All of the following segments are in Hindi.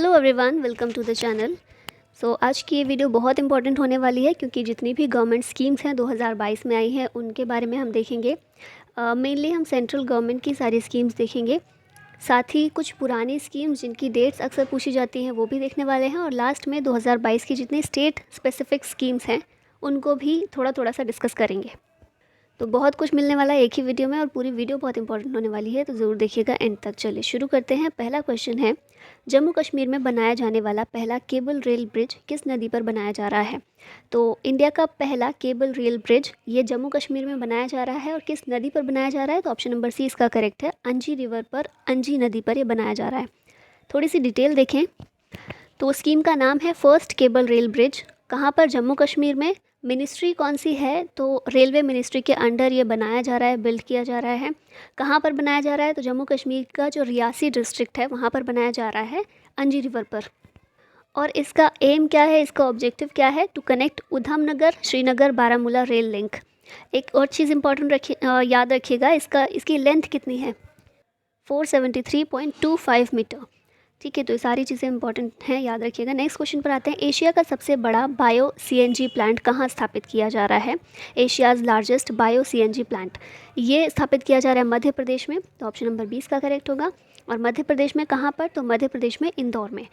Hello everyone, welcome to the channel. आज की ये वीडियो बहुत इंपॉर्टेंट होने वाली है क्योंकि जितनी भी गवर्नमेंट स्कीम्स हैं 2022 में आई हैं उनके बारे में हम देखेंगे। मेनली हम सेंट्रल गवर्नमेंट की सारी स्कीम्स देखेंगे, साथ ही कुछ पुरानी स्कीम्स जिनकी डेट्स अक्सर पूछी जाती हैं वो भी देखने वाले हैं, और लास्ट में 2022 की जितनी स्टेट स्पेसिफिक स्कीम्स हैं उनको भी थोड़ा थोड़ा सा डिस्कस करेंगे। तो बहुत कुछ मिलने वाला है एक ही वीडियो में और पूरी वीडियो बहुत इंपॉर्टेंट होने वाली है, तो ज़रूर देखिएगा एंड तक। चलिए शुरू करते हैं। पहला क्वेश्चन है, जम्मू कश्मीर में बनाया जाने वाला पहला केबल रेल ब्रिज किस नदी पर बनाया जा रहा है? तो इंडिया का पहला केबल रेल ब्रिज ये जम्मू कश्मीर में बनाया जा रहा है, और किस नदी पर बनाया जा रहा है? तो ऑप्शन नंबर सी इसका करेक्ट है, अंजी रिवर पर, अंजी नदी पर ये बनाया जा रहा है। थोड़ी सी डिटेल देखें तो स्कीम का नाम है फर्स्ट केबल रेल ब्रिज। कहाँ पर? जम्मू कश्मीर में। मिनिस्ट्री कौन सी है? तो रेलवे मिनिस्ट्री के अंडर ये बनाया जा रहा है, बिल्ड किया जा रहा है। कहाँ पर बनाया जा रहा है? तो जम्मू कश्मीर का जो रियासी डिस्ट्रिक्ट है वहाँ पर बनाया जा रहा है, अंजी रिवर पर। और इसका एम क्या है, इसका ऑब्जेक्टिव क्या है? To connect Udhamnagar Srinagar Baramulla rail link. एक और चीज़ इंपॉर्टेंट याद रखिएगा, इसकी लेंथ कितनी है? 473.25 मीटर। ठीक है, तो ये सारी चीज़ें इंपॉर्टेंट हैं, याद रखिएगा। नेक्स्ट क्वेश्चन पर आते हैं। एशिया का सबसे बड़ा बायो सीएनजी प्लांट कहाँ स्थापित किया जा रहा है? Asia's largest bio CNG plant ये स्थापित किया जा रहा है मध्य प्रदेश में, तो ऑप्शन नंबर 20 का करेक्ट होगा। और मध्य प्रदेश में कहाँ पर? तो मध्य प्रदेश में इंदौर में।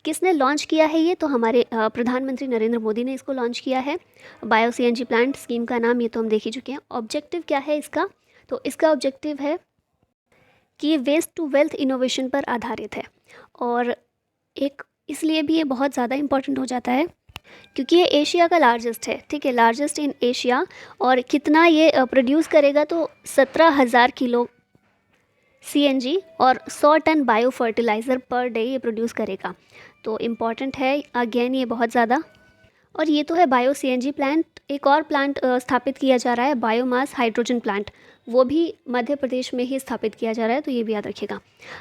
किसने लॉन्च किया है ये? तो हमारे प्रधानमंत्री नरेंद्र मोदी ने इसको लॉन्च किया है, बायो सीएनजी प्लांट। स्कीम का नाम ये तो हम देख ही चुके हैं। ऑब्जेक्टिव क्या है इसका? तो इसका ऑब्जेक्टिव है कि ये वेस्ट टू वेल्थ इनोवेशन पर आधारित है, और एक इसलिए भी ये बहुत ज़्यादा इम्पॉर्टेंट हो जाता है क्योंकि ये एशिया का लार्जेस्ट है। ठीक है, लार्जेस्ट इन एशिया। और कितना ये प्रोड्यूस करेगा? तो 17,000 किलो सीएनजी और 100 tonne bio fertiliser per day ये प्रोड्यूस करेगा। तो इम्पॉर्टेंट है अगेन ये बहुत ज़्यादा। और ये तो है बायो सीएनजी प्लांट। एक और प्लांट स्थापित किया जा रहा है, बायोमास हाइड्रोजन प्लांट, वो भी मध्य प्रदेश में ही स्थापित किया जा रहा है, तो ये भी याद रखिएगा।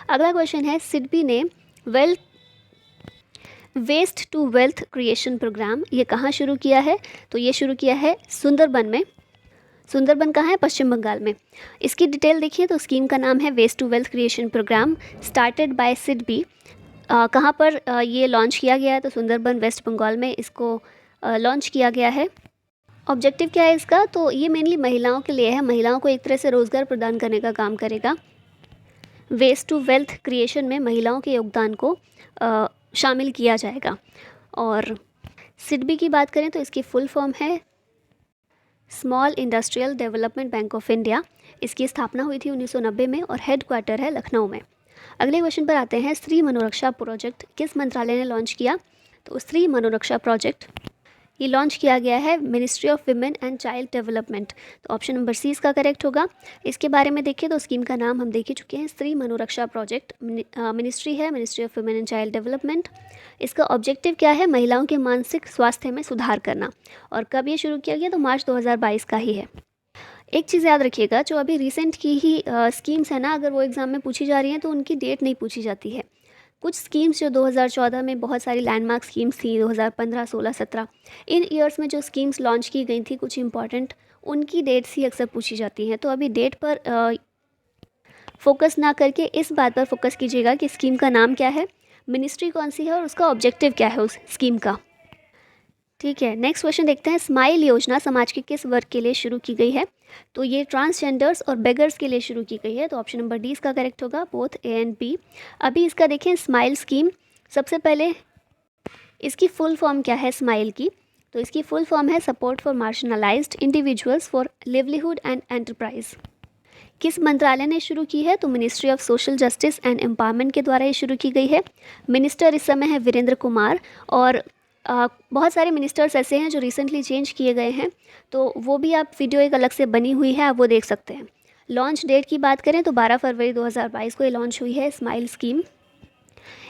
अगला क्वेश्चन है, सिडबी ने waste to wealth creation programme ये कहाँ शुरू किया है? तो ये शुरू किया है सुंदरबन में। सुंदरबन कहाँ है? पश्चिम बंगाल में। इसकी डिटेल देखिए तो स्कीम का नाम है waste to wealth creation programme, started by SIDBI. कहाँ पर ये लॉन्च किया गया है? तो सुंदरबन वेस्ट बंगाल में इसको लॉन्च किया गया है। ऑब्जेक्टिव क्या है इसका? तो ये मेनली महिलाओं के लिए है, महिलाओं को एक तरह से रोज़गार प्रदान करने का काम करेगा। वेस्ट टू वेल्थ क्रिएशन में महिलाओं के योगदान को शामिल किया जाएगा। और सिडबी की बात करें तो इसकी फुल फॉर्म है small industrial development bank of India. इसकी स्थापना हुई थी 1990 में और हेड क्वार्टर है लखनऊ में। अगले क्वेश्चन पर आते हैं। स्त्री मनोरक्षा प्रोजेक्ट किस मंत्रालय ने लॉन्च किया? तो स्त्री मनोरक्षा प्रोजेक्ट ये लॉन्च किया गया है ministry of women and child development, तो ऑप्शन नंबर सी इसका करेक्ट होगा। इसके बारे में देखिए तो स्कीम का नाम हम देख ही चुके हैं, स्त्री मनोरक्षा प्रोजेक्ट। मिनिस्ट्री है ministry of women and child development. इसका ऑब्जेक्टिव क्या है? महिलाओं के मानसिक स्वास्थ्य में सुधार करना। और कब ये शुरू किया गया? तो मार्च 2022 का ही है। एक चीज़ याद रखिएगा, जो अभी रिसेंट की ही स्कीम्स है ना, अगर वो एग्ज़ाम में पूछी जा रही हैं तो उनकी डेट नहीं पूछी जाती है। कुछ स्कीम्स जो 2014 में बहुत सारी लैंडमार्क स्कीम्स थी, 2015, 16, 17 इन ईयर्स में जो स्कीम्स लॉन्च की गई थी कुछ इंपॉर्टेंट, उनकी डेट्स ही अक्सर पूछी जाती हैं। तो अभी डेट पर फोकस ना करके इस बात पर फोकस कीजिएगा कि स्कीम का नाम क्या है, मिनिस्ट्री कौन सी है और उसका ऑब्जेक्टिव क्या है उस स्कीम का। ठीक है, नेक्स्ट क्वेश्चन देखते हैं। स्माइल योजना समाज के किस वर्ग के लिए शुरू की गई है? तो ये ट्रांसजेंडर्स और बेगर्स के लिए शुरू की गई है, तो ऑप्शन नंबर डी इसका करेक्ट होगा, बोथ ए एंड बी। अभी इसका देखें स्माइल स्कीम, सबसे पहले इसकी फुल फॉर्म क्या है स्माइल की? तो इसकी फुल फॉर्म है support for marginalised individuals for livelihood and enterprise. किस मंत्रालय ने शुरू की है? तो ministry of social justice and empowerment के द्वारा ये शुरू की गई है। मिनिस्टर इस समय है वीरेंद्र कुमार, और बहुत सारे मिनिस्टर्स ऐसे हैं जो रिसेंटली चेंज किए गए हैं, तो वो भी आप वीडियो एक अलग से बनी हुई है, आप वो देख सकते हैं। लॉन्च डेट की बात करें तो 12 फरवरी 2022 को ये लॉन्च हुई है स्माइल स्कीम।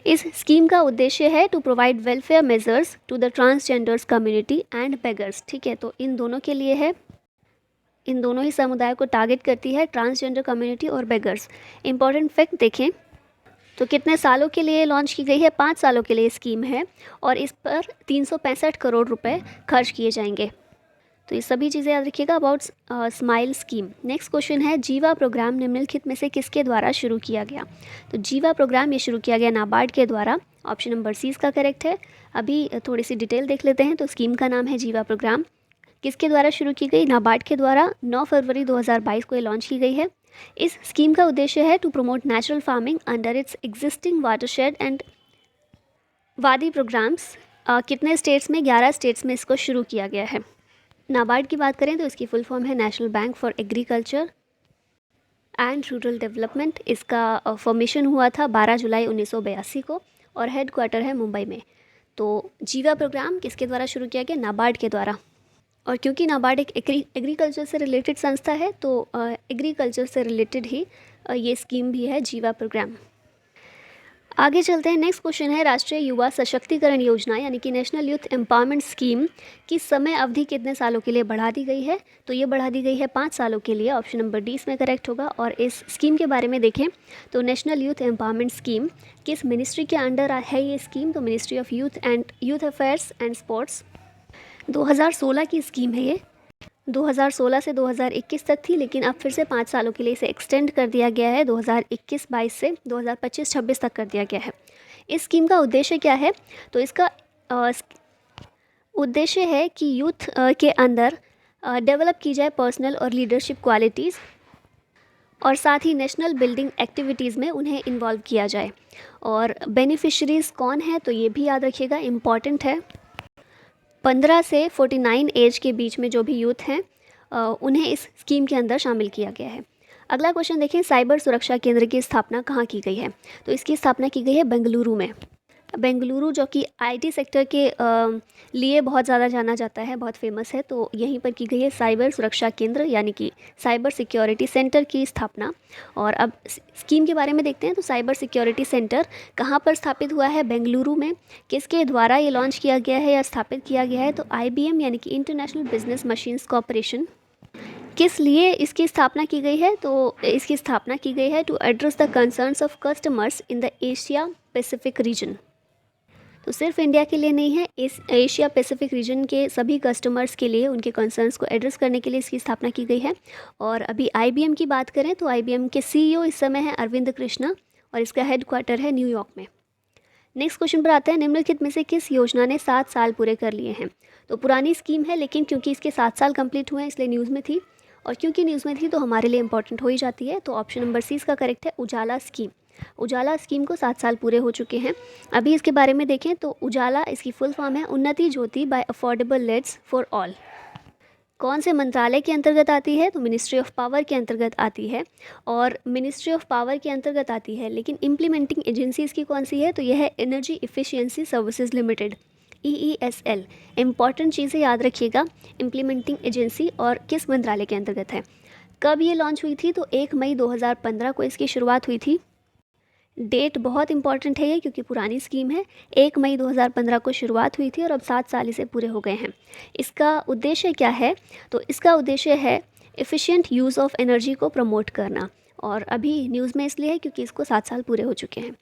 इस स्कीम का उद्देश्य है to provide welfare measures to the transgenders community and beggars. ठीक है, तो इन दोनों के लिए है, इन दोनों ही समुदाय को टारगेट करती है, ट्रांसजेंडर कम्युनिटी और बेगर्स। इंपॉर्टेंट फैक्ट देखें तो कितने सालों के लिए लॉन्च की गई है? 5 सालों के लिए स्कीम है, और इस पर 365 करोड़ रुपए खर्च किए जाएंगे। तो ये सभी चीज़ें याद रखिएगा about smile scheme. Next question है, जीवा प्रोग्राम निम्नलिखित में से किसके द्वारा शुरू किया गया? तो जीवा प्रोग्राम ये शुरू किया गया नाबार्ड के द्वारा। ऑप्शन नंबर सी इसका करेक्ट है। अभी थोड़ी सी डिटेल देख लेते हैं। तो स्कीम का नाम है जीवा प्रोग्राम। किसके द्वारा शुरू की गई? नाबार्ड के द्वारा 9 फरवरी 2022 को ये लॉन्च की गई है। इस स्कीम का उद्देश्य है to promote natural farming under its existing watershed and wadi programmes. कितने स्टेट्स में? 11 स्टेट्स में इसको शुरू किया गया है। नाबार्ड की बात करें तो इसकी फुल फॉर्म है national bank for agriculture and rural development. इसका फॉर्मेशन हुआ था 12 जुलाई 1982 को और हेड क्वार्टर है मुंबई में। तो जीवा प्रोग्राम किसके द्वारा शुरू किया गया? नाबार्ड के द्वारा। और क्योंकि नाबार्ड एक एग्रीकल्चर से रिलेटेड संस्था है तो एग्रीकल्चर से रिलेटेड ही ये स्कीम भी है जीवा प्रोग्राम। आगे चलते हैं। नेक्स्ट क्वेश्चन है राष्ट्रीय युवा सशक्तिकरण योजना यानी कि नेशनल यूथ एम्पावरमेंट स्कीम की समय अवधि कितने सालों के लिए बढ़ा दी गई है? तो ये बढ़ा दी गई है 5 सालों के लिए। ऑप्शन नंबर डी इसमें करेक्ट होगा। और इस स्कीम के बारे में देखें तो नेशनल यूथ एम्पावरमेंट स्कीम किस मिनिस्ट्री के अंडर है ये स्कीम? तो ministry of youth affairs and sports. 2016 की स्कीम है ये। 2016 से 2021 तक थी, लेकिन अब फिर से 5 सालों के लिए इसे एक्सटेंड कर दिया गया है। 2021-22 से 2025-26 तक कर दिया गया है। इस स्कीम का उद्देश्य क्या है? तो इसका उद्देश्य है कि यूथ के अंदर डेवलप की जाए पर्सनल और लीडरशिप क्वालिटीज़ और साथ ही नेशनल बिल्डिंग एक्टिविटीज़ में उन्हें इन्वॉल्व किया जाए। और बेनिफिशरीज़ कौन है? तो ये भी याद रखिएगा, इम्पॉर्टेंट है। 15 से 49 एज के बीच में जो भी यूथ हैं उन्हें इस स्कीम के अंदर शामिल किया गया है। अगला क्वेश्चन देखें, साइबर सुरक्षा केंद्र की स्थापना कहाँ की गई है? तो इसकी स्थापना की गई है बेंगलुरु में। बेंगलुरु जो कि आईटी सेक्टर के लिए बहुत ज़्यादा जाना जाता है, बहुत फेमस है, तो यहीं पर की गई है साइबर सुरक्षा केंद्र यानी कि साइबर सिक्योरिटी सेंटर की स्थापना। और अब स्कीम के बारे में देखते हैं। तो साइबर सिक्योरिटी सेंटर कहाँ पर स्थापित हुआ है? बेंगलुरु में। किसके द्वारा ये लॉन्च किया गया है या स्थापित किया गया है? तो IBM यानी कि इंटरनेशनल बिजनेस मशीन्स कॉरपोरेशन। किस लिए इसकी स्थापना की गई है? तो इसकी स्थापना की गई है to address the concerns of customers in the Asia Pacific region. तो सिर्फ इंडिया के लिए नहीं है, इस एशिया पैसिफिक रीजन के सभी कस्टमर्स के लिए उनके कंसर्न्स को एड्रेस करने के लिए इसकी स्थापना की गई है। और अभी IBM की बात करें तो IBM के CEO इस समय है अरविंद कृष्णा और इसका हेड क्वार्टर है न्यूयॉर्क में। नेक्स्ट क्वेश्चन पर आते हैं, निम्नलिखित में से किस योजना ने 7 साल पूरे कर लिए हैं? तो पुरानी स्कीम है, लेकिन क्योंकि इसके 7 साल कंप्लीट हुए हैं इसलिए न्यूज़ में थी, और क्योंकि न्यूज़ में थी तो हमारे लिए इंपॉर्टेंट हो ही जाती है। तो ऑप्शन नंबर सी इसका करेक्ट है, उजाला स्कीम। उजाला स्कीम को 7 साल पूरे हो चुके हैं। अभी इसके बारे में देखें तो उजाला इसकी फुल फॉर्म है Unnati Jyoti by affordable lets for all. कौन से मंत्रालय के अंतर्गत आती है? तो मिनिस्ट्री ऑफ पावर के अंतर्गत आती है। और मिनिस्ट्री ऑफ पावर के अंतर्गत आती है, लेकिन इम्प्लीमेंटिंग एजेंसी इसकी कौन सी है? तो यह है energy efficiency services limited, EESL। Important चीज़ें याद रखिएगा, इम्प्लीमेंटिंग एजेंसी और किस मंत्रालय के अंतर्गत है। कब ये लॉन्च हुई थी? तो 1 मई 2015 को इसकी शुरुआत हुई थी। डेट बहुत इंपॉर्टेंट है ये, क्योंकि पुरानी स्कीम है। 1 मई 2015 को शुरुआत हुई थी और अब 7 साल इसे पूरे हो गए हैं। इसका उद्देश्य क्या है? तो इसका उद्देश्य है एफिशिएंट यूज़ ऑफ एनर्जी को प्रमोट करना, और अभी न्यूज़ में इसलिए है क्योंकि इसको 7 साल पूरे हो चुके हैं।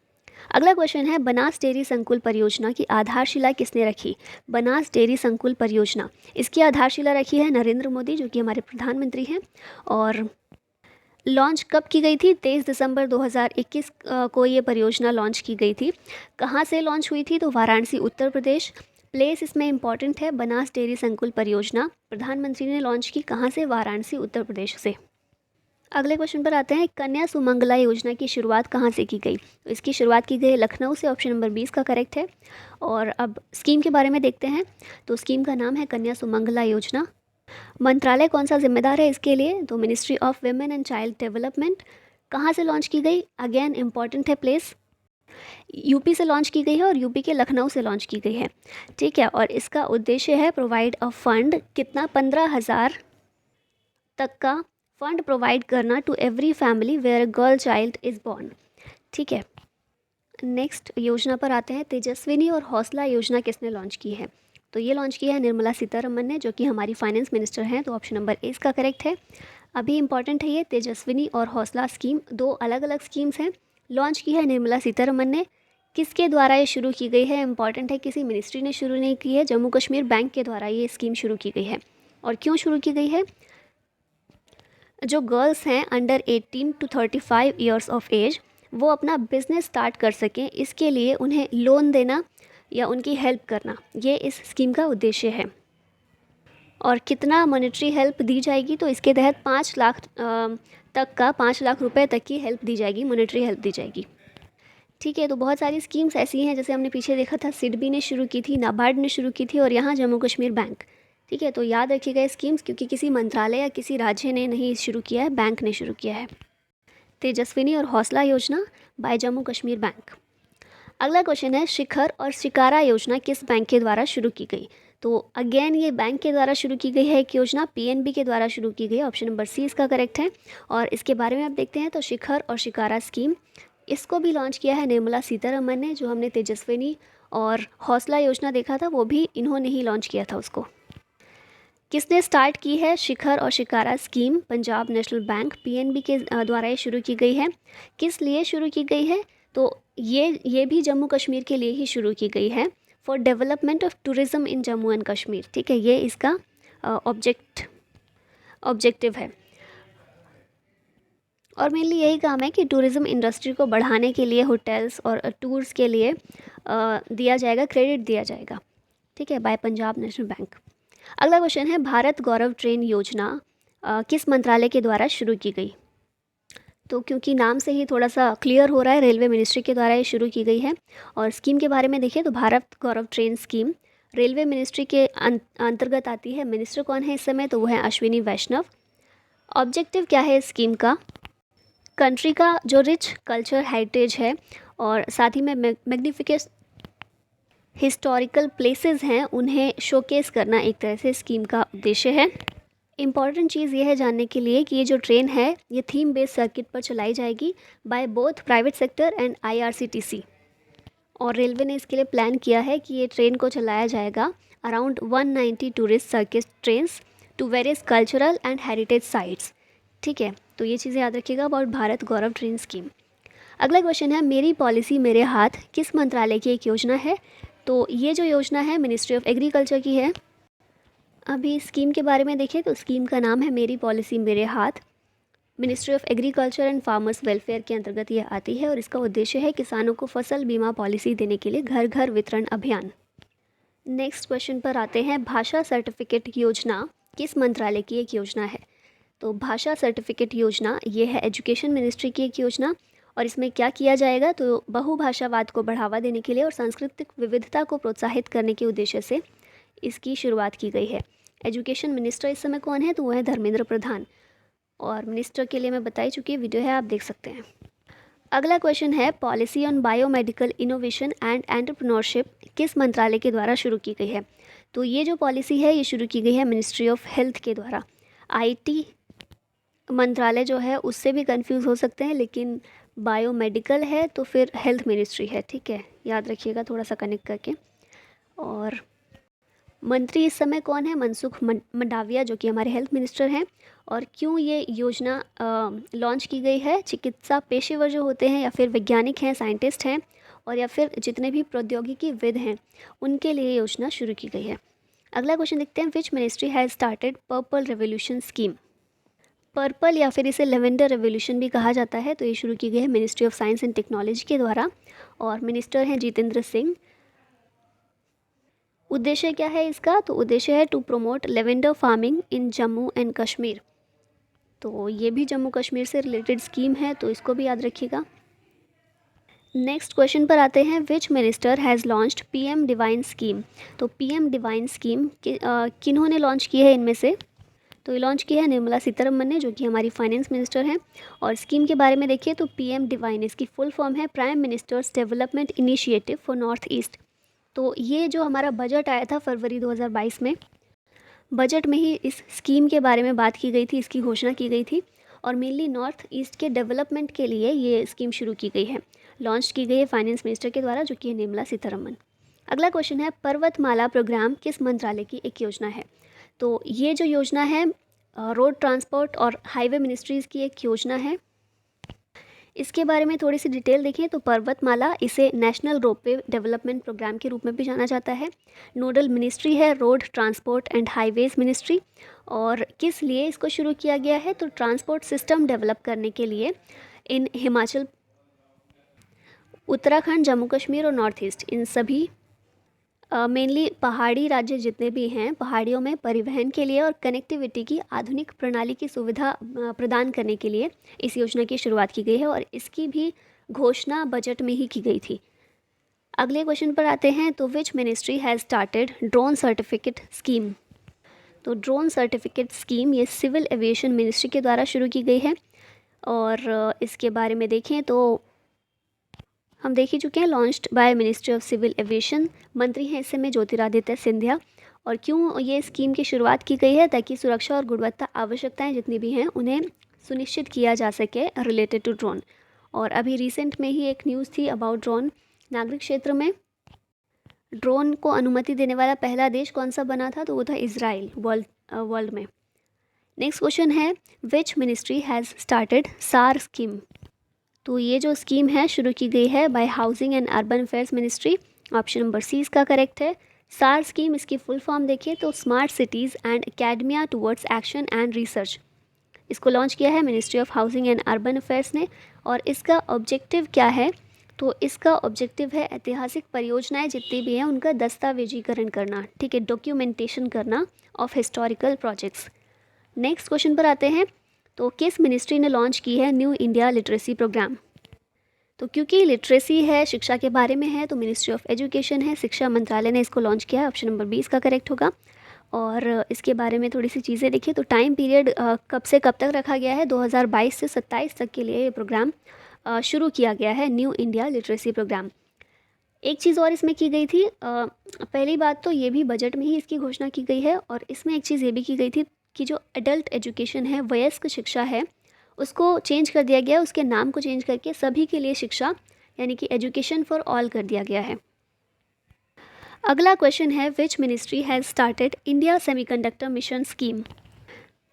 अगला क्वेश्चन है, बनास डेयरी संकुल परियोजना की आधारशिला किसने रखी? बनास डेयरी संकुल परियोजना, इसकी आधारशिला रखी है नरेंद्र मोदी, जो कि हमारे प्रधानमंत्री हैं। और लॉन्च कब की गई थी? 23 दिसंबर 2021 को ये परियोजना लॉन्च की गई थी। कहाँ से लॉन्च हुई थी? तो वाराणसी, उत्तर प्रदेश। प्लेस इसमें इंपॉर्टेंट है, बनास डेयरी संकुल परियोजना प्रधानमंत्री ने लॉन्च की कहाँ से? वाराणसी, उत्तर प्रदेश से। अगले क्वेश्चन पर आते हैं, कन्या सुमंगला योजना की शुरुआत कहाँ से की गई? तो इसकी शुरुआत की गई लखनऊ से। ऑप्शन नंबर 20 का करेक्ट है। और अब स्कीम के बारे में देखते हैं। तो स्कीम का नाम है कन्या सुमंगला योजना। मंत्रालय कौन सा जिम्मेदार है इसके लिए? तो ministry of women and child development. कहाँ से लॉन्च की गई? अगेन इंपॉर्टेंट है प्लेस, यूपी से लॉन्च की गई है और यूपी के लखनऊ से लॉन्च की गई है। ठीक है। और इसका उद्देश्य है प्रोवाइड अ फंड, कितना? 15,000 तक का फंड प्रोवाइड करना to every family where a girl child is born. ठीक है। नेक्स्ट योजना पर आते हैं, तेजस्विनी और हौसला योजना किसने लॉन्च की है? तो ये लॉन्च किया है निर्मला सीतारमन ने, जो कि हमारी फाइनेंस मिनिस्टर हैं। तो ऑप्शन नंबर ए इसका करेक्ट है। अभी इंपॉर्टेंट है ये तेजस्विनी और हौसला स्कीम, 2 अलग अलग स्कीम्स हैं। लॉन्च की है निर्मला सीतारमन ने। किसके द्वारा ये शुरू की गई है? इंपॉर्टेंट है, किसी मिनिस्ट्री ने शुरू नहीं की है, जम्मू कश्मीर बैंक के द्वारा ये स्कीम शुरू की गई है। और क्यों शुरू की गई है? जो गर्ल्स हैं under 18 to 35 years of age, वो अपना बिजनेस स्टार्ट कर सकें, इसके लिए उन्हें लोन देना या उनकी हेल्प करना, ये इस स्कीम का उद्देश्य है। और कितना मॉनेटरी हेल्प दी जाएगी, तो इसके तहत 5 लाख तक का 5 लाख रुपए तक की हेल्प दी जाएगी, मॉनेटरी हेल्प दी जाएगी। ठीक है, तो बहुत सारी स्कीम्स ऐसी हैं, जैसे हमने पीछे देखा था सिडबी ने शुरू की थी, नाबार्ड ने शुरू की थी, और यहाँ जम्मू कश्मीर बैंक। ठीक है, तो याद रखिएगा ये स्कीम्स, क्योंकि किसी मंत्रालय या किसी राज्य ने नहीं शुरू किया है, बैंक ने शुरू किया है। तेजस्विनी और हौसला योजना बाय जम्मू कश्मीर बैंक। अगला क्वेश्चन है, शिखर और शिकारा योजना किस बैंक के द्वारा शुरू की गई? तो अगेन ये बैंक के द्वारा शुरू की गई है एक योजना, पीएनबी के द्वारा शुरू की गई है। ऑप्शन नंबर सी इसका करेक्ट है। और इसके बारे में आप देखते हैं तो शिखर और शिकारा स्कीम, इसको भी लॉन्च किया है निर्मला सीतारमन ने। जो हमने तेजस्विनी और हौसला योजना देखा था, वो भी इन्होंने ही लॉन्च किया था उसको। किसने स्टार्ट की है शिखर और shikara scheme? Punjab national bank, PNB के द्वारा ये शुरू की गई है। किस लिए शुरू की गई है? तो ये भी जम्मू कश्मीर के लिए ही शुरू की गई है, for development of tourism in Jammu and Kashmir. ठीक है, ये इसका ऑब्जेक्टिव है। और मेनली यही काम है कि टूरिज़्म इंडस्ट्री को बढ़ाने के लिए होटल्स और टूर्स के लिए दिया जाएगा, क्रेडिट दिया जाएगा। ठीक है, बाय पंजाब नेशनल बैंक। अगला क्वेश्चन है, भारत गौरव ट्रेन योजना किस मंत्रालय के द्वारा शुरू की गई? तो क्योंकि नाम से ही थोड़ा सा क्लियर हो रहा है, रेलवे मिनिस्ट्री के द्वारा ये शुरू की गई है। और स्कीम के बारे में देखिए तो Bharat Gaurav train scheme railway ministry के अंतर्गत आती है। मिनिस्टर कौन है इस समय? तो वो है अश्विनी वैष्णव। ऑब्जेक्टिव क्या है इस स्कीम का? कंट्री का जो रिच कल्चर हेरिटेज है और साथ ही में मैग्निफिकेंट हिस्टोरिकल प्लेसेस हैं, उन्हें शोकेस करना एक तरह से स्कीम का उद्देश्य है। इम्पॉर्टेंट चीज़ ये है जानने के लिए कि ये जो ट्रेन है ये थीम बेस्ड सर्किट पर चलाई जाएगी by both private sector and IRCTC. और रेलवे ने इसके लिए प्लान किया है कि ये ट्रेन को चलाया जाएगा around 190 tourist circuit trains to various cultural and heritage sites. ठीक है, तो ये चीज़ें याद रखिएगा about Bharat Gaurav train scheme. अगला क्वेश्चन है, मेरी पॉलिसी मेरे हाथ किस मंत्रालय की एक योजना है? तो ये जो योजना है मिनिस्ट्री ऑफ एग्रीकल्चर की है। अभी स्कीम के बारे में देखें तो स्कीम का नाम है मेरी पॉलिसी मेरे हाथ। Ministry of agriculture and farmers welfare के अंतर्गत यह आती है और इसका उद्देश्य है किसानों को फसल बीमा पॉलिसी देने के लिए घर घर वितरण अभियान। नेक्स्ट क्वेश्चन पर आते हैं, भाषा सर्टिफिकेट योजना किस मंत्रालय की एक योजना है? तो भाषा सर्टिफिकेट योजना ये है एजुकेशन मिनिस्ट्री की एक योजना। और इसमें क्या किया जाएगा? तो बहुभाषावाद को बढ़ावा देने के लिए और सांस्कृतिक विविधता को प्रोत्साहित करने के उद्देश्य से इसकी शुरुआत की गई है। एजुकेशन मिनिस्टर इस समय कौन है? तो वो है धर्मेंद्र प्रधान। और मिनिस्टर के लिए मैं बताई चुकी वीडियो है, आप देख सकते हैं। अगला क्वेश्चन है, policy on biomedical innovation and entrepreneurship किस मंत्रालय के द्वारा शुरू की गई है? तो ये जो पॉलिसी है ये शुरू की गई है मिनिस्ट्री ऑफ हेल्थ के द्वारा। आईटी मंत्रालय जो है उससे भी कंफ्यूज हो सकते हैं, लेकिन बायोमेडिकल है तो फिर हेल्थ मिनिस्ट्री है। ठीक है, याद रखिएगा थोड़ा सा कनेक्ट करके। और मंत्री इस समय कौन है? मनसुख मंडाविया, जो कि हमारे हेल्थ मिनिस्टर हैं। और क्यों ये योजना लॉन्च की गई है? चिकित्सा पेशेवर जो होते हैं या फिर वैज्ञानिक हैं, साइंटिस्ट हैं, और या फिर जितने भी प्रौद्योगिकीविद हैं, उनके लिए योजना शुरू की गई है। अगला क्वेश्चन देखते हैं, विच ministry has started purple revolution scheme? Purple या फिर इसे लेवेंडर रेवोल्यूशन भी कहा जाता है, तो ये शुरू की गई है ministry of science and technology के द्वारा और मिनिस्टर हैं जितेंद्र सिंह। उद्देश्य क्या है इसका? तो उद्देश्य है to promote lavender farming in Jammu and Kashmir. तो ये भी जम्मू कश्मीर से रिलेटेड स्कीम है, तो इसको भी याद रखिएगा। नेक्स्ट क्वेश्चन पर आते हैं, which minister has launched PM divine scheme? तो पीएम डिवाइन स्कीम किन्होंने लॉन्च की है इनमें से? तो ये लॉन्च की है निर्मला सीतारमन ने, जो कि हमारी फाइनेंस मिनिस्टर हैं। और स्कीम के बारे में देखिए तो पीएम डिवाइन, इसकी फुल फॉर्म है prime ministers development initiative for north east. तो ये जो हमारा बजट आया था फरवरी 2022 में, बजट में ही इस स्कीम के बारे में बात की गई थी, इसकी घोषणा की गई थी। और मेनली नॉर्थ ईस्ट के डेवलपमेंट के लिए ये स्कीम शुरू की गई है, लॉन्च की गई है फाइनेंस मिनिस्टर के द्वारा, जो कि है निर्मला सीतारमन। अगला क्वेश्चन है, पर्वतमाला प्रोग्राम किस मंत्रालय की एक योजना है? तो ये जो योजना है रोड ट्रांसपोर्ट और हाईवे मिनिस्ट्रीज़ की एक योजना है। इसके बारे में थोड़ी सी डिटेल देखें तो पर्वतमाला, इसे नेशनल रोपवे डेवलपमेंट प्रोग्राम के रूप में भी जाना जाता है। नोडल मिनिस्ट्री है road transport and highways ministry. और किस लिए इसको शुरू किया गया है? तो ट्रांसपोर्ट सिस्टम डेवलप करने के लिए इन उत्तराखंड, जम्मू कश्मीर और नॉर्थ ईस्ट, इन सभी मेनली पहाड़ी राज्य जितने भी हैं, पहाड़ियों में परिवहन के लिए और कनेक्टिविटी की आधुनिक प्रणाली की सुविधा प्रदान करने के लिए इस योजना की शुरुआत की गई है और इसकी भी घोषणा बजट में ही की गई थी। अगले क्वेश्चन पर आते हैं। तो विच ministry has started drone certificate scheme. तो ड्रोन सर्टिफिकेट स्कीम ये सिविल एविएशन मिनिस्ट्री के द्वारा शुरू की गई है और इसके बारे में देखें तो हम देख ही चुके हैं, launched by ministry of civil aviation. मंत्री हैं इस समय ज्योतिरादित्य सिंधिया। और क्यों ये स्कीम की शुरुआत की गई है, ताकि सुरक्षा और गुणवत्ता आवश्यकताएं जितनी भी हैं उन्हें सुनिश्चित किया जा सके रिलेटेड टू ड्रोन। और अभी रिसेंट में ही एक न्यूज़ थी अबाउट ड्रोन। नागरिक क्षेत्र में ड्रोन को अनुमति देने वाला पहला देश कौन सा बना था, तो वो था इजराइल वर्ल्ड में। नेक्स्ट क्वेश्चन है, which ministry has started SAAR scheme. तो ये जो स्कीम है शुरू की गई है by housing and urban affairs ministry. Option number C इसका करेक्ट है। सार स्कीम, इसकी फुल फॉर्म देखिए तो smart cities and academia towards action and research. इसको लॉन्च किया है ministry of housing and urban affairs ने। और इसका ऑब्जेक्टिव क्या है, तो इसका ऑब्जेक्टिव है ऐतिहासिक परियोजनाएं जितनी भी हैं उनका दस्तावेजीकरण करना, ठीक है, डॉक्यूमेंटेशन करना of historical projects. Next question पर आते हैं। तो किस मिनिस्ट्री ने लॉन्च की है न्यू इंडिया लिटरेसी प्रोग्राम। तो क्योंकि लिटरेसी है, शिक्षा के बारे में है, तो मिनिस्ट्री ऑफ एजुकेशन है, शिक्षा मंत्रालय ने इसको लॉन्च किया है। ऑप्शन नंबर 20 का करेक्ट होगा। और इसके बारे में थोड़ी सी चीज़ें देखिए तो टाइम पीरियड कब से कब तक रखा गया है, 2022 से 27 तक के लिए ये प्रोग्राम शुरू किया गया है, न्यू इंडिया लिटरेसी प्रोग्राम। एक चीज़ और इसमें की गई थी, पहली बात तो ये भी बजट में ही इसकी घोषणा की गई है और इसमें एक चीज़ ये भी की गई थी कि जो एडल्ट एजुकेशन है, वयस्क शिक्षा है, उसको चेंज कर दिया गया, उसके नाम को चेंज करके सभी के लिए शिक्षा यानी कि एजुकेशन फॉर ऑल कर दिया गया है। अगला क्वेश्चन है, which ministry has started India semiconductor mission scheme.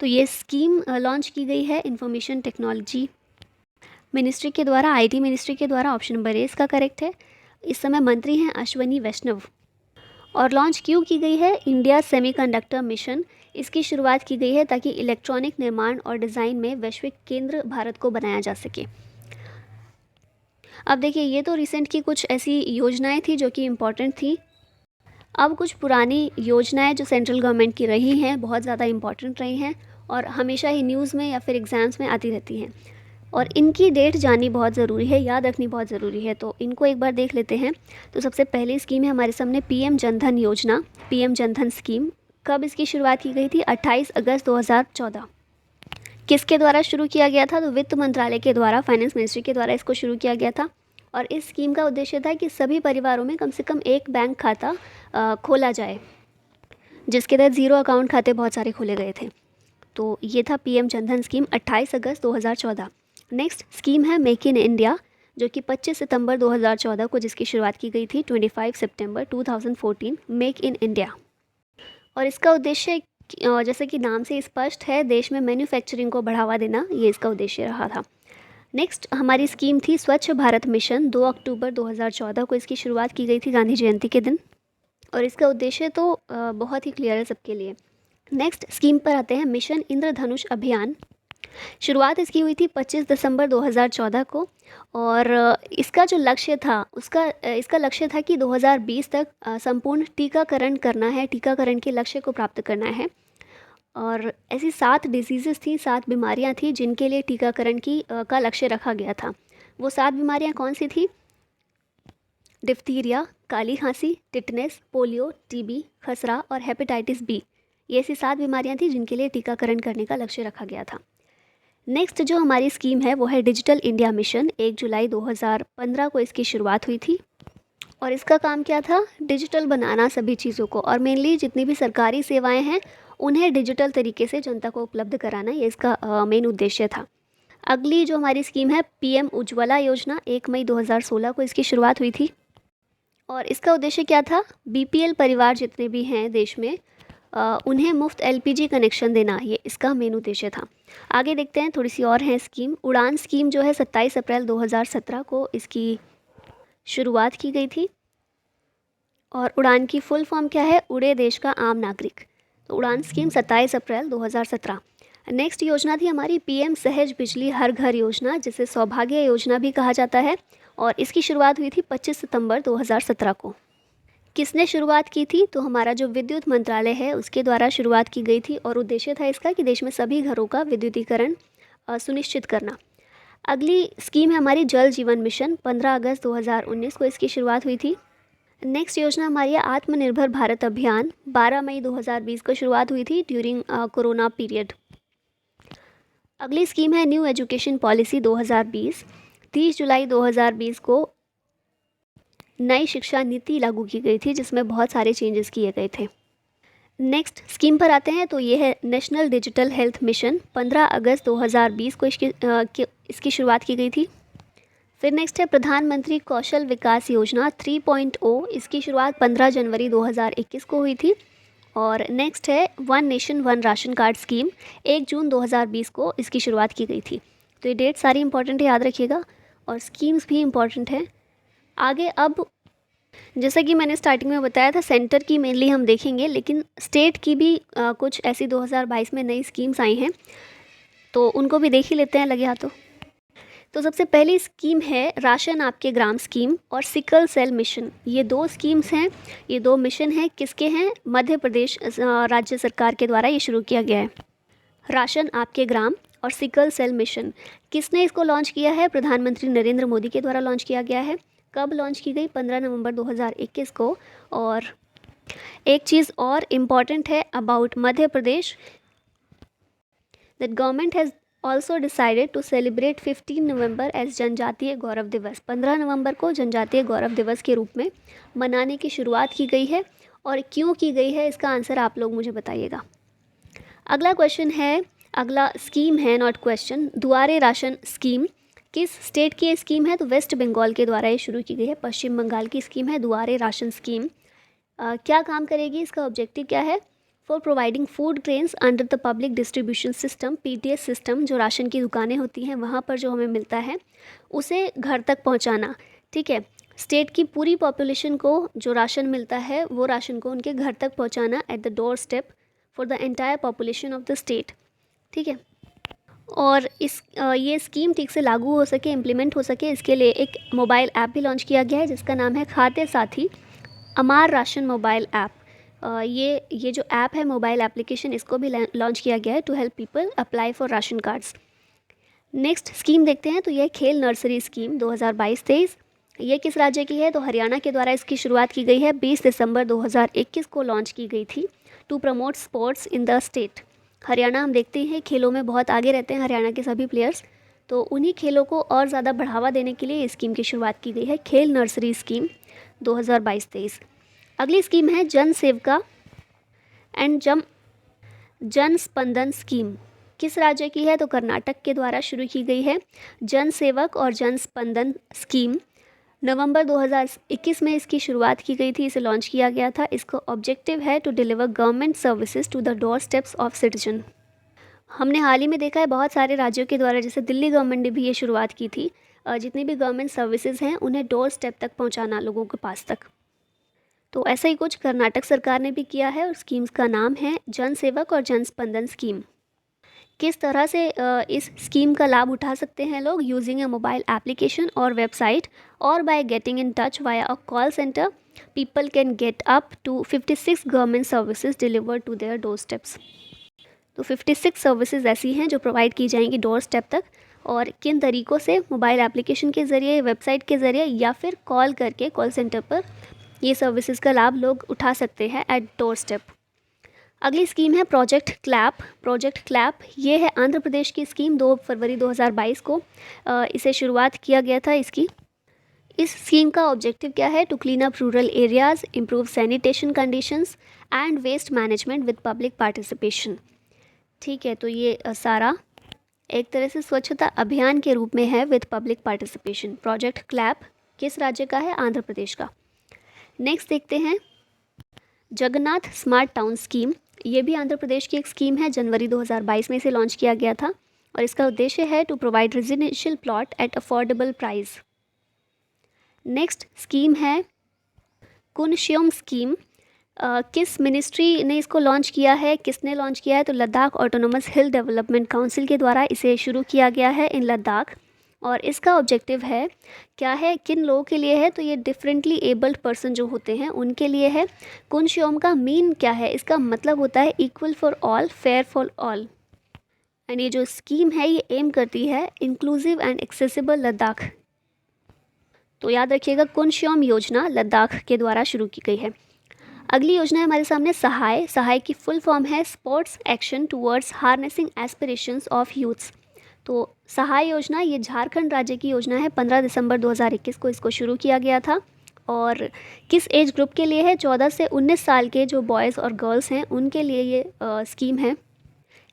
तो ये स्कीम लॉन्च की गई है इंफॉर्मेशन टेक्नोलॉजी मिनिस्ट्री के द्वारा, आईटी मिनिस्ट्री के द्वारा। ऑप्शन नंबर ए इसका करेक्ट है। इस समय मंत्री हैं अश्वनी वैष्णव। और लॉन्च क्यों की गई है इंडिया सेमीकंडक्टर मिशन। इसकी शुरुआत की गई है ताकि इलेक्ट्रॉनिक निर्माण और डिज़ाइन में वैश्विक केंद्र भारत को बनाया जा सके। अब देखिए, ये तो रिसेंट की कुछ ऐसी योजनाएं थी जो कि इम्पॉर्टेंट थी। अब कुछ पुरानी योजनाएं जो सेंट्रल गवर्नमेंट की रही हैं, बहुत ज़्यादा इम्पॉर्टेंट रही हैं और हमेशा ही न्यूज़ में या फिर एग्ज़ाम्स में आती रहती हैं और इनकी डेट जाननी बहुत ज़रूरी है, याद रखनी बहुत ज़रूरी है। तो इनको एक बार देख लेते हैं। तो सबसे पहली स्कीम है हमारे सामने पीएम जनधन योजना, पीएम जनधन स्कीम। कब इसकी शुरुआत की गई थी, 28 अगस्त 2014। किसके द्वारा शुरू किया गया था, तो वित्त मंत्रालय के द्वारा, फाइनेंस मिनिस्ट्री के द्वारा इसको शुरू किया गया था। और इस स्कीम का उद्देश्य था कि सभी परिवारों में कम से कम एक बैंक खाता खोला जाए, जिसके तहत ज़ीरो अकाउंट खाते बहुत सारे खोले गए थे। तो ये था पीएम जनधन स्कीम 28 अगस्त 2014। नेक्स्ट स्कीम है मेक इन इंडिया, जो कि 25 सितंबर 2014 को जिसकी शुरुआत की गई थी 25 सितंबर 2014, मेक इन इंडिया। और इसका उद्देश्य जैसे कि नाम से स्पष्ट है, देश में मैन्युफैक्चरिंग को बढ़ावा देना, ये इसका उद्देश्य रहा था। नेक्स्ट हमारी स्कीम थी स्वच्छ भारत मिशन, 2 अक्टूबर 2014 को इसकी शुरुआत की गई थी गांधी जयंती के दिन और इसका उद्देश्य तो बहुत ही क्लियर है सबके लिए। नेक्स्ट स्कीम पर आते हैं, मिशन इंद्रधनुष अभियान। शुरुआत इसकी हुई थी 25 दिसंबर 2014 को और इसका जो लक्ष्य था इसका लक्ष्य था कि 2020 तक संपूर्ण टीकाकरण करना है, टीकाकरण के लक्ष्य को प्राप्त करना है। और ऐसी 7 डिजीज़ेस थी, 7 बीमारियां थी जिनके लिए टीकाकरण का लक्ष्य रखा गया था। वो 7 बीमारियां कौन सी थी, डिप्थीरिया, काली खांसी, टिटनेस, पोलियो, टीबी, खसरा और हेपेटाइटिस बी। ये ऐसी 7 बीमारियां थी जिनके लिए टीकाकरण करने का लक्ष्य रखा गया था। नेक्स्ट जो हमारी स्कीम है वो है डिजिटल इंडिया मिशन। 1 जुलाई 2015 को इसकी शुरुआत हुई थी और इसका काम क्या था, डिजिटल बनाना सभी चीज़ों को और मेनली जितनी भी सरकारी सेवाएं हैं उन्हें डिजिटल तरीके से जनता को उपलब्ध कराना, ये इसका मेन उद्देश्य था। अगली जो हमारी स्कीम है पीएम उज्ज्वला योजना, 1 मई 2016 को इसकी शुरुआत हुई थी और इसका उद्देश्य क्या था, बीपीएल परिवार जितने भी हैं देश में उन्हें मुफ्त एलपीजी कनेक्शन देना, ये इसका मेन उद्देश्य था। आगे देखते हैं, थोड़ी सी और है स्कीम। उड़ान स्कीम जो है 27 अप्रैल 2017 को इसकी शुरुआत की गई थी और उड़ान की फुल फॉर्म क्या है, उड़े देश का आम नागरिक। तो उड़ान स्कीम 27 अप्रैल 2017। नेक्स्ट योजना थी हमारी पीएम सहज बिजली हर घर योजना, जिसे सौभाग्य योजना भी कहा जाता है और इसकी शुरुआत हुई थी 25 सितंबर 2017 को। किसने शुरुआत की थी? तो हमारा जो विद्युत मंत्रालय है उसके द्वारा शुरुआत की गई थी और उद्देश्य था इसका कि देश में सभी घरों का विद्युतीकरण सुनिश्चित करना। अगली स्कीम है हमारी जल जीवन मिशन, 15 अगस्त 2019 को इसकी शुरुआत हुई थी। नेक्स्ट योजना हमारी है आत्मनिर्भर भारत अभियान, 12 मई 2020 को शुरुआत हुई थी ड्यूरिंग कोरोना पीरियड। अगली स्कीम है न्यू एजुकेशन पॉलिसी 2020, 30 जुलाई 2020 को नई शिक्षा नीति लागू की गई थी जिसमें बहुत सारे चेंजेस किए गए थे। नेक्स्ट स्कीम पर आते हैं तो ये है नेशनल डिजिटल हेल्थ मिशन, 15 अगस्त 2020 को इसकी शुरुआत की गई थी। फिर नेक्स्ट है प्रधानमंत्री कौशल विकास योजना 3.0, इसकी शुरुआत 15 जनवरी 2021 को हुई थी। और नेक्स्ट है one nation one ration card scheme, 1 जून 2020 को इसकी शुरुआत की गई थी। तो ये डेट सारी इंपॉर्टेंट है, याद रखिएगा, और स्कीम्स भी इम्पॉर्टेंट है। आगे अब जैसा कि मैंने स्टार्टिंग में बताया था सेंटर की मेनली हम देखेंगे, लेकिन स्टेट की भी कुछ ऐसी 2022 में नई स्कीम्स आई हैं तो उनको भी देख ही लेते हैं लगे हाथों। तो सबसे पहली स्कीम है राशन आपके ग्राम स्कीम और सिकल सेल मिशन। ये दो स्कीम्स हैं, ये दो मिशन हैं, किसके हैं? मध्य प्रदेश राज्य सरकार के द्वारा ये शुरू किया गया है। राशन आपके ग्राम और सिकल सेल मिशन किसने इसको लॉन्च किया है? प्रधानमंत्री नरेंद्र मोदी के द्वारा लॉन्च किया गया है। कब लॉन्च की गई? 15 नवंबर 2021 को। और एक चीज़ और इम्पॉर्टेंट है about Madhya Pradesh, that government has also decided to celebrate 15 November as Janjatiya Gaurav दिवस। 15 नवंबर को जनजातीय गौरव दिवस के रूप में मनाने की शुरुआत की गई है। और क्यों की गई है इसका आंसर आप लोग मुझे बताइएगा। अगला क्वेश्चन है, अगला स्कीम है, नॉट क्वेश्चन, दुआरे राशन स्कीम किस स्टेट की ये स्कीम है? तो वेस्ट बंगाल के द्वारा ये शुरू की गई है। पश्चिम बंगाल की स्कीम है दुआरे राशन स्कीम। क्या काम करेगी? इसका ऑब्जेक्टिव क्या है? For providing food grains under the public distribution system, PDS system, जो राशन की दुकानें होती हैं वहाँ पर जो हमें मिलता है उसे घर तक पहुँचाना। ठीक है, स्टेट की पूरी पॉपुलेशन को जो राशन मिलता है वो राशन को उनके घर तक पहुँचाना at the door step for the entire population of the state. ठीक है, और ये स्कीम ठीक से लागू हो सके, इम्प्लीमेंट हो सके, इसके लिए एक मोबाइल ऐप भी लॉन्च किया गया है जिसका नाम है खाद्य साथी अमार राशन मोबाइल ऐप। ये जो ऐप है, मोबाइल एप्लीकेशन, इसको भी लॉन्च किया गया है to help people apply for ration cards. Next scheme देखते हैं तो यह खेल नर्सरी स्कीम 2022-23। ये किस राज्य की है? तो हरियाणा के द्वारा इसकी शुरुआत की गई है। 20 दिसंबर 2021 को लॉन्च की गई थी to promote sports in the state. Haryana हम देखते हैं खेलों में बहुत आगे रहते हैं हरियाणा के सभी प्लेयर्स, तो उन्हीं खेलों को और ज़्यादा बढ़ावा देने के लिए इस स्कीम की शुरुआत की गई है, खेल नर्सरी स्कीम 2022-23। अगली स्कीम है जन सेवका एंड जन स्पंदन स्कीम। किस राज्य की है? तो कर्नाटक के द्वारा शुरू की गई है जन सेवक और जन स्पंदन स्कीम। नवंबर 2021 में इसकी शुरुआत की गई थी, इसे लॉन्च किया गया था। इसका ऑब्जेक्टिव है to deliver government services to the door steps of citizen. हमने हाल ही में देखा है बहुत सारे राज्यों के द्वारा, जैसे दिल्ली गवर्नमेंट ने भी ये शुरुआत की थी, जितनी भी गवर्नमेंट सर्विसेज हैं उन्हें डोर स्टेप तक पहुंचाना, लोगों के पास तक। तो ऐसा ही कुछ कर्नाटक सरकार ने भी किया है और स्कीम्स का नाम है जन सेवक और जन स्पंदन स्कीम। किस तरह से इस स्कीम का लाभ उठा सकते हैं लोग? यूजिंग ए मोबाइल एप्लीकेशन और वेबसाइट और by getting in touch via a call centre, people can get up to 56 government services delivered to their door steps. तो 56 सर्विसेज ऐसी हैं जो प्रोवाइड की जाएंगी डोर स्टेप तक, और किन तरीक़ों से? मोबाइल एप्लीकेशन के ज़रिए, वेबसाइट के ज़रिए, या फिर कॉल करके कॉल सेंटर पर ये सर्विसेज का लाभ लोग उठा सकते हैं एट डोर स्टेप। अगली स्कीम है प्रोजेक्ट क्लैप। प्रोजेक्ट क्लैप ये है आंध्र प्रदेश की स्कीम, 2 फरवरी 2022 को इसे शुरुआत किया गया था इसकी। इस स्कीम का ऑब्जेक्टिव क्या है? To clean up rural areas, improve sanitation conditions and waste management with public participation. ठीक है, तो ये सारा एक तरह से स्वच्छता अभियान के रूप में है with public participation. Project clap किस राज्य का है? आंध्र प्रदेश का। नेक्स्ट देखते हैं जगन्नाथ स्मार्ट टाउन स्कीम। ये भी आंध्र प्रदेश की एक स्कीम है, जनवरी 2022 में इसे लॉन्च किया गया था और इसका उद्देश्य है to provide residential plot at affordable price. Next scheme है कुनश्योम स्कीम। किस मिनिस्ट्री ने इसको लॉन्च किया है? किसने लॉन्च किया है? तो लद्दाख ऑटोनोमस हिल डेवलपमेंट काउंसिल के द्वारा इसे शुरू किया गया है इन लद्दाख, और इसका ऑब्जेक्टिव है क्या है, किन लोगों के लिए है, तो ये डिफरेंटली एबल्ड पर्सन जो होते हैं उनके लिए है। कुनशियोम का मीन क्या है, इसका मतलब होता है equal for all, fair for all. And ये जो स्कीम है ये एम करती है इंक्लूसिव एंड एक्सेसिबल लद्दाख। तो याद रखिएगा कुनशियोम योजना लद्दाख के द्वारा शुरू की गई है। अगली योजना है हमारे सामने सहाय। सहाय की फुल फॉर्म है sports action towards harnessing aspirations of youths. तो सहाय योजना ये झारखंड राज्य की योजना है। 15 दिसंबर 2021 को इसको शुरू किया गया था। और किस एज ग्रुप के लिए है, 14 से 19 साल के जो बॉयज़ और गर्ल्स हैं उनके लिए ये स्कीम है।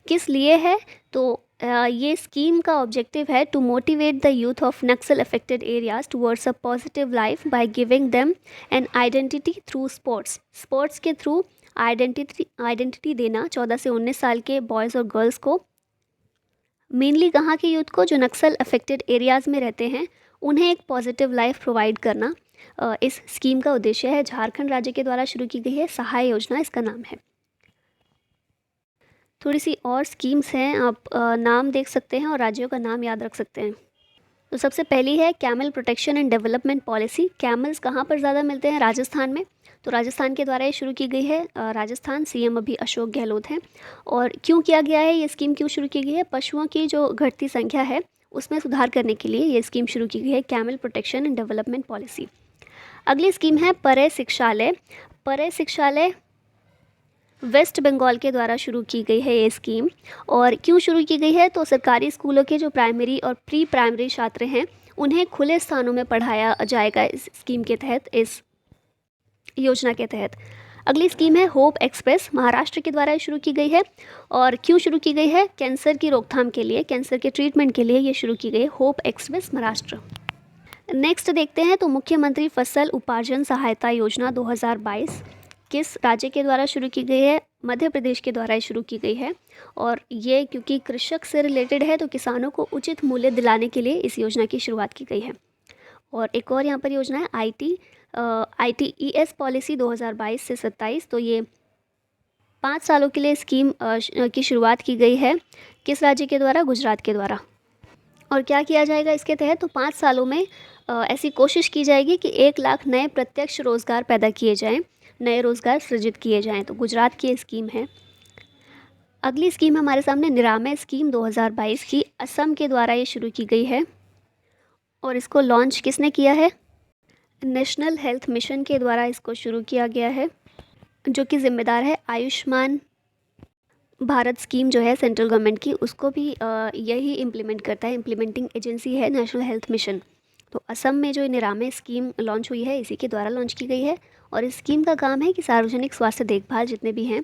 किस लिए है, तो ये स्कीम का ऑब्जेक्टिव है to motivate the youth of Naxal affected areas towards a positive life by giving them an identity through sports. Sports के थ्रू आइडेंटिटी देना 14 से 19 साल के बॉयज़ और गर्ल्स को, मेनली कहाँ के यूथ को, जो नक्सल अफेक्टेड एरियाज़ में रहते हैं, उन्हें एक पॉजिटिव लाइफ प्रोवाइड करना इस स्कीम का उद्देश्य है। झारखंड राज्य के द्वारा शुरू की गई है, सहाय योजना इसका नाम है। थोड़ी सी और स्कीम्स हैं, आप नाम देख सकते हैं और राज्यों का नाम याद रख सकते हैं। तो सबसे पहली है camel protection and development policy. Camels कहाँ पर ज़्यादा मिलते हैं, राजस्थान में। तो राजस्थान के द्वारा ये शुरू की गई है। राजस्थान सीएम अभी अशोक गहलोत हैं। और क्यों किया गया है, ये स्कीम क्यों शुरू की गई है, पशुओं की जो घटती संख्या है उसमें सुधार करने के लिए ये स्कीम शुरू की गई है, camel protection and development policy. अगली स्कीम है परय शिक्षालय। परय शिक्षालय वेस्ट बंगाल के द्वारा शुरू की गई है ये स्कीम। और क्यों शुरू की गई है, तो सरकारी स्कूलों के जो प्राइमरी और प्री प्राइमरी छात्र हैं उन्हें खुले स्थानों में पढ़ाया जाएगा इस स्कीम के तहत, इस योजना के तहत। अगली स्कीम है होप एक्सप्रेस। महाराष्ट्र के द्वारा शुरू की गई है। और क्यों शुरू की गई है, कैंसर की रोकथाम के लिए, कैंसर के ट्रीटमेंट के लिए ये शुरू की गई है, होप एक्सप्रेस महाराष्ट्र। नेक्स्ट देखते हैं, तो मुख्यमंत्री फसल उपार्जन सहायता योजना 2022 किस राज्य के द्वारा शुरू की गई है, मध्य प्रदेश के द्वारा शुरू की गई है। और ये क्योंकि कृषक से रिलेटेड है तो किसानों को उचित मूल्य दिलाने के लिए इस योजना की शुरुआत की गई है। और एक और यहाँ पर योजना है ITES पॉलिसी 2022 से 27। तो ये 5 सालों के लिए स्कीम की शुरुआत की गई है। किस राज्य के द्वारा, गुजरात के द्वारा। और क्या किया जाएगा इसके तहत, तो 5 सालों में ऐसी कोशिश की जाएगी कि 1 लाख नए प्रत्यक्ष रोज़गार पैदा किए जाएं, नए रोज़गार सृजित किए जाएं। तो गुजरात की स्कीम है। अगली स्कीम हमारे सामने निरामय स्कीम 2022 की, असम के द्वारा ये शुरू की गई है। और इसको लॉन्च किसने किया है, नेशनल हेल्थ मिशन के द्वारा इसको शुरू किया गया है, जो कि जिम्मेदार है आयुष्मान भारत स्कीम जो है सेंट्रल गवर्नमेंट की, उसको भी यही इम्प्लीमेंट करता है, इम्प्लीमेंटिंग एजेंसी है नेशनल हेल्थ मिशन। तो असम में जो निरामय स्कीम लॉन्च हुई है इसी के द्वारा लॉन्च की गई है। और इस स्कीम का काम है कि सार्वजनिक स्वास्थ्य देखभाल जितने भी हैं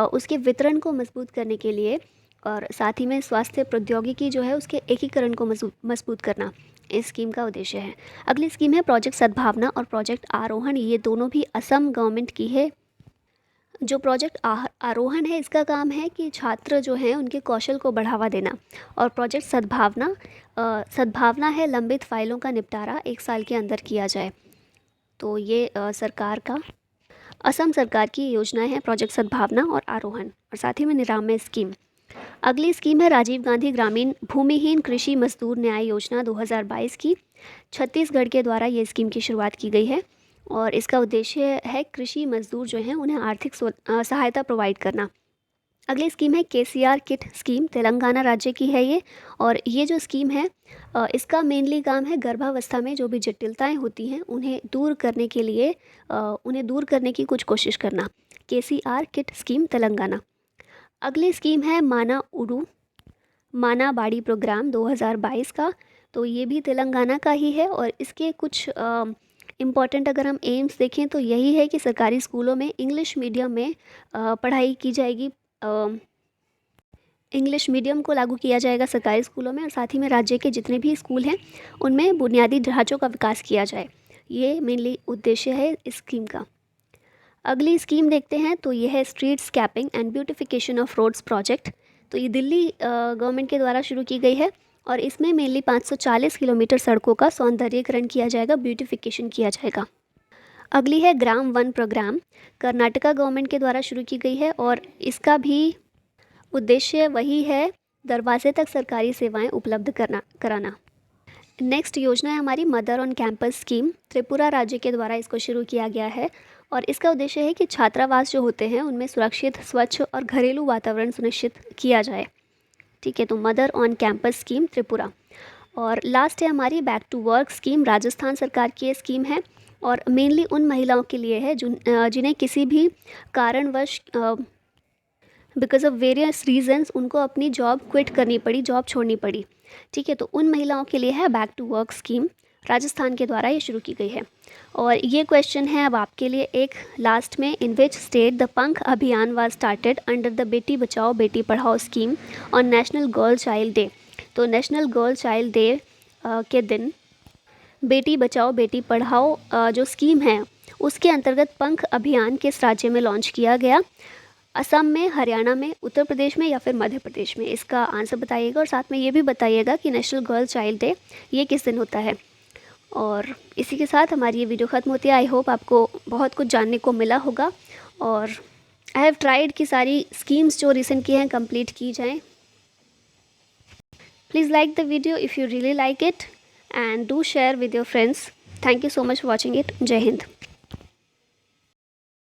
उसके वितरण को मजबूत करने के लिए, और साथ ही में स्वास्थ्य प्रौद्योगिकी जो है उसके एकीकरण को मजबूत करना इस स्कीम का उद्देश्य है। अगली स्कीम है प्रोजेक्ट सद्भावना और प्रोजेक्ट आरोहण। ये दोनों भी असम गवर्नमेंट की है। जो प्रोजेक्ट आरोहण है इसका काम है कि छात्र जो हैं उनके कौशल को बढ़ावा देना। और प्रोजेक्ट सद्भावना है लंबित फाइलों का निपटारा 1 साल के अंदर किया जाए। तो ये सरकार का, असम सरकार की योजना है प्रोजेक्ट सद्भावना और आरोहण, और साथ ही में निरामय स्कीम। अगली स्कीम है राजीव गांधी ग्रामीण भूमिहीन कृषि मजदूर न्याय योजना 2022 की। छत्तीसगढ़ के द्वारा ये स्कीम की शुरुआत की गई है। और इसका उद्देश्य है कृषि मजदूर जो हैं उन्हें आर्थिक सहायता प्रोवाइड करना। अगली स्कीम है KCR किट स्कीम, तेलंगाना राज्य की है ये। और ये जो स्कीम है इसका मेनली काम है गर्भावस्था में जो भी जटिलताएं होती हैं उन्हें दूर करने के लिए, उन्हें दूर करने की कुछ कोशिश करना। KCR kit scheme Telangana. अगली स्कीम है माना बाड़ी प्रोग्राम 2022 का। तो ये भी तेलंगाना का ही है। और इसके कुछ इम्पॉर्टेंट अगर हम एम्स देखें तो यही है कि सरकारी स्कूलों में इंग्लिश मीडियम में पढ़ाई की जाएगी, इंग्लिश मीडियम को लागू किया जाएगा सरकारी स्कूलों में। और साथ ही में राज्य के जितने भी स्कूल हैं उनमें बुनियादी ढांचों का विकास किया जाए। ये मेनली उद्देश्य है इस स्कीम का। अगली स्कीम देखते हैं, तो ये है streetscaping and beautification of roads project. तो ये दिल्ली गवर्नमेंट के द्वारा शुरू की गई है। और इसमें मेनली 540 किलोमीटर सड़कों का सौंदर्यीकरण किया जाएगा, ब्यूटिफिकेशन किया जाएगा। अगली है Gram one program, Karnataka government के द्वारा शुरू की गई है। और इसका भी उद्देश्य वही है, दरवाजे तक सरकारी सेवाएं उपलब्ध कराना। नेक्स्ट योजना है हमारी mother on campus scheme. Tripura राज्य के द्वारा इसको शुरू किया गया है और इसका उद्देश्य है कि छात्रावास जो होते हैं उनमें सुरक्षित, स्वच्छ और घरेलू वातावरण सुनिश्चित किया जाए। ठीक है, तो mother on campus scheme Tripura. और लास्ट है हमारी back to work scheme. Rajasthan सरकार की ये स्कीम है और मेनली उन महिलाओं के लिए है जिन्हें किसी भी कारणवश बिकॉज ऑफ वेरियस रीजंस उनको अपनी जॉब क्विट करनी पड़ी, जॉब छोड़नी पड़ी। ठीक है, तो उन महिलाओं के लिए है back to work scheme, Rajasthan के द्वारा ये शुरू की गई है। और ये क्वेश्चन है अब आपके लिए एक लास्ट में, इन विच स्टेट द पंख अभियान was started under the Beti Bachao Beti Padhao scheme on national girl child day. तो नेशनल गर्ल चाइल्ड डे के दिन बेटी बचाओ बेटी पढ़ाओ जो स्कीम है उसके अंतर्गत पंख अभियान किस राज्य में लॉन्च किया गया? असम में, हरियाणा में, उत्तर प्रदेश में या फिर मध्य प्रदेश में? इसका आंसर बताइएगा और साथ में ये भी बताइएगा कि नेशनल गर्ल चाइल्ड डे ये किस दिन होता है। और इसी के साथ हमारी ये वीडियो ख़त्म होती है। आई होप आपको बहुत कुछ जानने को मिला होगा और आई हैव ट्राइड कि सारी स्कीम्स जो रिसेंट की हैं कंप्लीट की जाएँ। Please like the video if you really like it and do share with your friends. Thank you so much for watching it. Jai Hind.